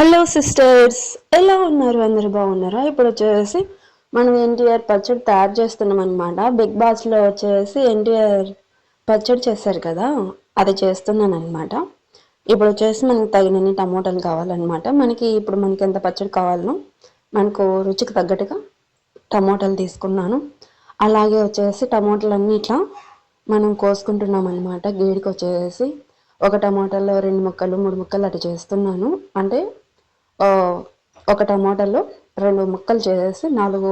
Hello sisters, ఎలా ఉన్నారు? అందరు బాగున్నారా? ఇప్పుడు వచ్చేసి మనం ఎన్టీఆర్ పచ్చడి తయారు చేస్తున్నాం అనమాట. బిగ్ బాస్లో వచ్చేసి ఎన్టీఆర్ పచ్చడి చేస్తారు కదా, అది చేస్తున్నాను అనమాట. ఇప్పుడు వచ్చేసి మనకి తగినన్ని టమోటాలు కావాలన్నమాట. మనకి ఎంత పచ్చడి కావాలనో మనకు రుచికి తగ్గట్టుగా టమోటాలు తీసుకున్నాను. అలాగే వచ్చేసి టమోటాలన్నీ ఇట్లా మనం కోసుకుంటున్నాం అనమాట. గేడికి వచ్చేసి ఒక టమాటాలో 2 ముక్కలు 3 ముక్కలు అటు చేస్తున్నాను. అంటే ఒక టమాటాలో 2 ముక్కలు చేసేసి 4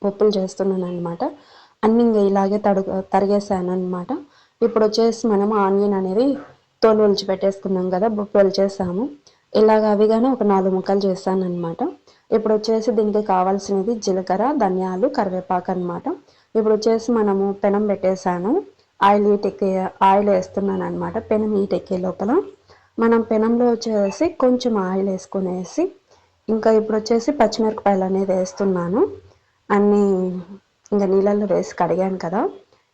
పప్పులు చేస్తున్నాను అనమాట. అన్నీ ఇంకా ఇలాగే తరిగేసాను అనమాట. ఇప్పుడు వచ్చేసి మనం ఆనియన్ అనేది తోలు ఒలిచి పెట్టేసుకున్నాం కదా, పప్పు ఒలిచేసాము. ఇలాగ అవి కానీ ఒక 4 ముక్కలు చేస్తాను అనమాట. ఇప్పుడు వచ్చేసి దీనికి కావాల్సినది జీలకర్ర, ధనియాలు, కరివేపాకు అనమాట. ఇప్పుడు వచ్చేసి మనము పెనం పెట్టేసాను. ఆయిల్ వేస్తున్నాను అనమాట. పెనం హీట్ ఎక్కే లోపల మనం పెనంలో వచ్చేసి కొంచెం ఆయిల్ వేసుకునేసి ఇంకా ఇప్పుడు వచ్చేసి పచ్చిమిరపకాయలు అనేది వేస్తున్నాను. అన్నీ ఇంకా నీళ్ళల్లో వేసి కడిగాను కదా,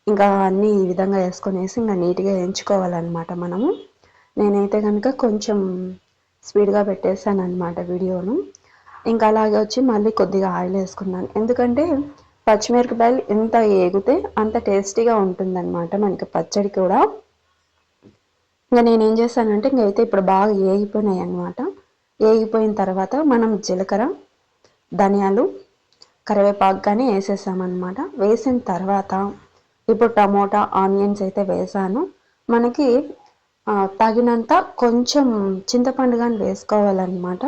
ఇంకా అన్నీ ఈ విధంగా వేసుకునేసి ఇంకా నీట్గా వేయించుకోవాలన్నమాట మనము. నేనైతే కనుక కొంచెం స్పీడ్గా పెట్టేశాను అనమాట వీడియోను. ఇంకా అలాగే వచ్చి మళ్ళీ కొద్దిగా ఆయిల్ వేసుకున్నాను. ఎందుకంటే పచ్చిమిరపకాయలు ఎంత ఏగితే అంత టేస్టీగా ఉంటుందన్నమాట మనకి పచ్చడి కూడా. ఇంకా నేనేం చేశానంటే ఇంకైతే ఇప్పుడు బాగా ఏగిపోయినాయి అనమాట. ఏగిపోయిన తర్వాత మనం జీలకర్ర, ధనియాలు, కరివేపాకు కానీ వేసేసామన్నమాట. వేసిన తర్వాత ఇప్పుడు టమోటా, ఆనియన్స్ అయితే వేసాను. మనకి తగినంత కొంచెం చింతపండు కానీ వేసుకోవాలన్నమాట.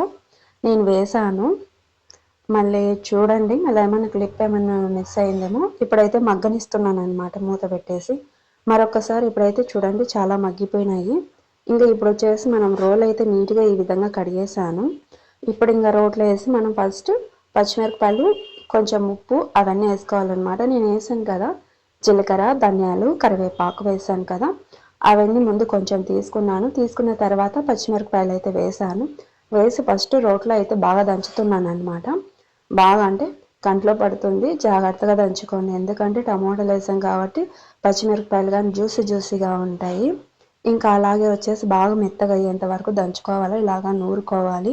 నేను వేసాను. మళ్ళీ చూడండి, మళ్ళీ ఏమైనా క్లిప్ ఏమైనా మిస్ అయిందేమో. ఇప్పుడైతే మగ్గనిస్తున్నాను అనమాట మూత పెట్టేసి. మరొకసారి ఇప్పుడైతే చూడండి చాలా మగ్గిపోయినాయి. ఇంకా ఇప్పుడు వచ్చేసి మనం రోల్ అయితే నీట్గా ఈ విధంగా కడిగేసాను. ఇప్పుడు ఇంకా రోట్లో వేసి మనం ఫస్ట్ పచ్చిమిరపకాయలు, కొంచెం ఉప్పు అవన్నీ వేసుకోవాలన్నమాట. నేను వేసాను కదా, జీలకర్ర, ధనియాలు, కరివేపాకు వేసాను కదా, అవన్నీ ముందు కొంచెం తీసుకున్న తర్వాత పచ్చిమిరపకాయలు అయితే వేసాను. వేసి ఫస్ట్ రోట్లో అయితే బాగా దంచుతున్నాను అనమాట. బాగా అంటే కంట్లో పడుతుంది, జాగ్రత్తగా దంచుకోండి. ఎందుకంటే టమోటాలు వేసాం కాబట్టి పచ్చిమిరపకాయలు కానీ జ్యూసీగా ఉంటాయి. ఇంకా అలాగే వచ్చేసి బాగా మెత్తగా అయ్యేంత వరకు దంచుకోవాలి, ఇలాగా నూరుకోవాలి.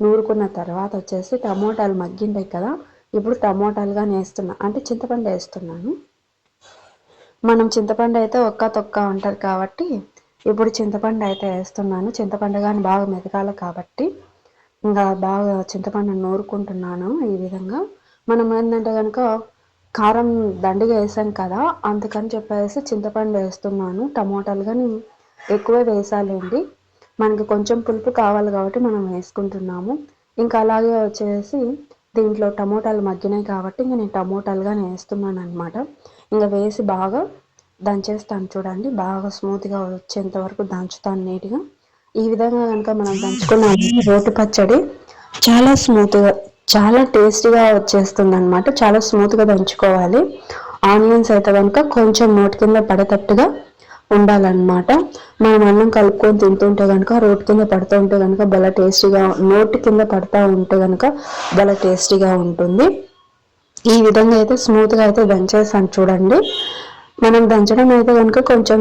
నూరుకున్న తర్వాత వచ్చేసి టమోటాలు మగ్గింటాయి కదా, ఇప్పుడు టమోటాలుగా వేస్తున్నా, అంటే చింతపండు వేస్తున్నాను. మనం చింతపండు అయితే ఒక్క తొక్క ఉంటారు కాబట్టి ఇప్పుడు చింతపండు అయితే వేస్తున్నాను. చింతపండు కానీ బాగా మెదగాలి కాబట్టి ఇంకా బాగా చింతపండు నూరుకుంటున్నాను. ఈ విధంగా మనం ఏంటంటే కనుక కారం దండిగా వేసాను కదా, అందుకని చెప్పేసి చింతపండు వేస్తున్నాను. టమోటాలు కానీ ఎక్కువే వేసాలండి, మనకి కొంచెం పులుపు కావాలి కాబట్టి మనం వేసుకుంటున్నాము. ఇంకా అలాగే వచ్చేసి దీంట్లో టమోటాలు మగ్గినాయి కాబట్టి ఇంకా నేను టమోటాలుగానే వేస్తున్నాను అనమాట. ఇంకా వేసి బాగా దంచేస్తాను. చూడండి బాగా స్మూత్గా వచ్చేంత వరకు దంచుతాను నీట్గా. ఈ విధంగా కనుక మనం దంచుకున్నాము రోటి పచ్చడి చాలా స్మూత్గా, చాలా టేస్టీగా వచ్చేస్తుంది అనమాట. చాలా స్మూత్గా దంచుకోవాలి. ఆనియన్స్ అయితే కనుక కొంచెం నోటి కింద పడేటట్టుగా ఉండాలన్నమాట. మనం అన్నం కలుపుకొని తింటుంటే కనుక రోటి కింద పడుతూ ఉంటే కనుక భలే టేస్టీగా, నోటి కింద పడుతూ ఉంటే కనుక భలే టేస్టీగా ఉంటుంది. ఈ విధంగా అయితే స్మూత్గా అయితే దంచేసాను చూడండి. మనం దంచడం అయితే కనుక కొంచెం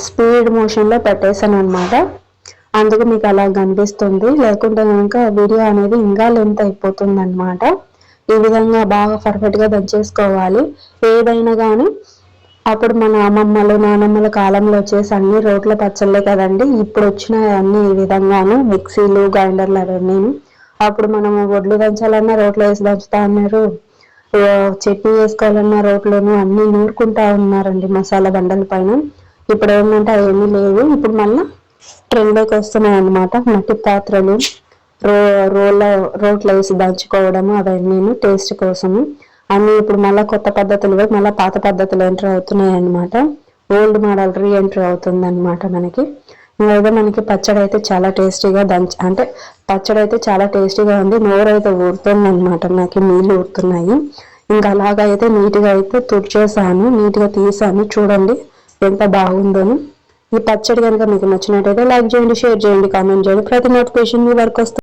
స్పీడ్ మోషన్లో పెట్టేసాను అనమాట, అందుకు మీకు అలా కనిపిస్తుంది. లేకుంటే కనుక వీడియో అనేది ఇంకా లెంత్ అయిపోతుంది అనమాట. ఈ విధంగా బాగా పర్ఫెక్ట్గా దంచేసుకోవాలి. ఏదైనా కానీ అప్పుడు మన అమ్మమ్మలు నానమ్మల కాలంలో వచ్చేసి అన్ని రోట్ల పచ్చళ్ళే కదండి. ఇప్పుడు వచ్చిన అన్ని ఈ విధంగాను మిక్సీలు, గ్రైండర్లు అవన్నీ. అప్పుడు మనం వడ్లు దంచాలన్నా రోట్లో వేసి దంచుతా ఉన్నారు, చట్నీ వేసుకోవాలన్నా రోట్లోనూ అన్నీ నూరుకుంటా ఉన్నారండి మసాలా బండల పైన. ఇప్పుడు ఏంటంటే అవన్నీ లేవు. ఇప్పుడు మళ్ళీ ట్రెండ్లోకి వస్తున్నాయి అన్నమాట. మట్టి పాత్రలు, రోట్లో వేసి దంచుకోవడము అవన్నీ టేస్ట్ కోసము అన్నీ ఇప్పుడు మళ్ళీ కొత్త పద్ధతులు మళ్ళీ పాత పద్ధతులు ఎంటర్ అవుతున్నాయి అన్నమాట. ఓల్డ్ మోడల్ రీఎంటర్ అవుతుంది అనమాట మనకి. ఇంకా మనకి పచ్చడి అయితే చాలా టేస్టీగా అంటే పచ్చడి అయితే చాలా టేస్టీగా ఉంది. నోరైతే ఊరుతుంది అనమాట, నాకు నీళ్ళు ఊరుతున్నాయి. ఇంకా అలాగైతే అయితే నీట్గా అయితే తుడిచేసాను, నీట్గా తీసాను. చూడండి ఎంత బాగుందోను. ఈ పచ్చడి కనుక మీకు నచ్చినట్టయితే లైక్ చేయండి, షేర్ చేయండి, కామెంట్ చేయండి. ప్రతి నోటిఫికేషన్ మీ వరకు వస్తుంది.